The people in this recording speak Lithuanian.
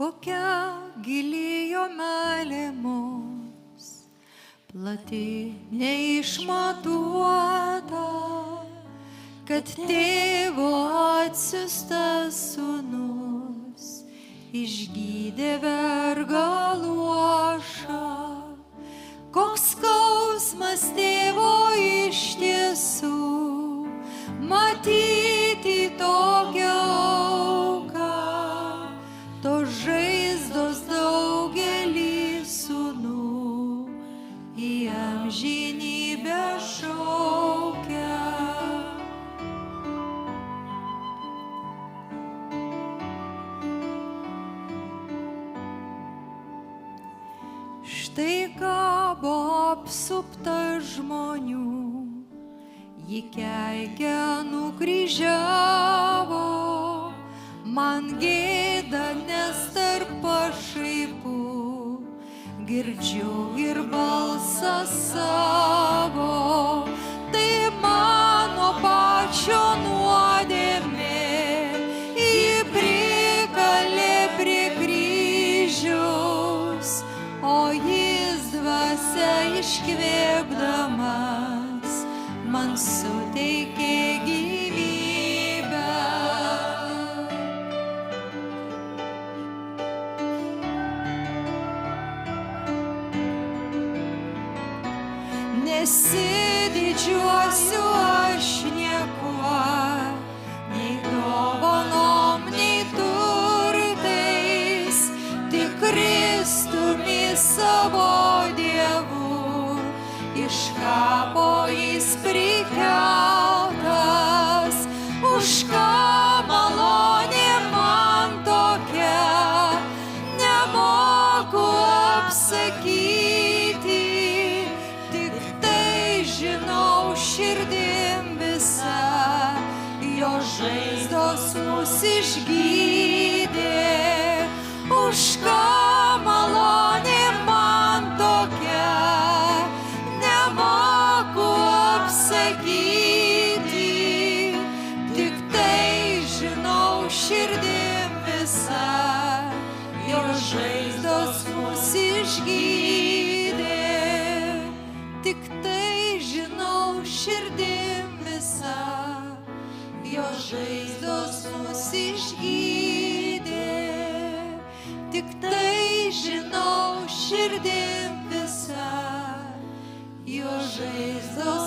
kokia gili jo meilė mums, plati neišmatuota, kad tėvo atsiųstas sūnus išgydė vergą luošą. Koks skausmas tėvo iš tiesų, matyti tokią auką, tos žaizdos daugelį sūnų į amžinybę šaukia. Štai kabo apsupta žmonių, jį keikė nukryžiavo, man gėda, nes tarp pašaipų girdžiu ir balsą savo. Tai mano pačio nuodėmė, jį prikalė prie kryžiaus, o jis dvasia iškvėpdamas man suteikė gyvybę. Nesididžiuosiu aš niekuo, nei dovanom, nei turtais, tik Kristumi savo Dievu, iš kapo jis prikeltas. Už ką malonė man tokia, nemoku apsakyti, tik tai žinau širdim visa, jo žaizdos mus išgydė. Už ką malonė man tokia, nemoku apsakyti, tik tai žinau širdim visa, jo žaizdos mus išgydė. Tik tai žinau širdim visa, jo žaizdos mus išgydė. Tik tai žinau širdim visa, jo žaizdos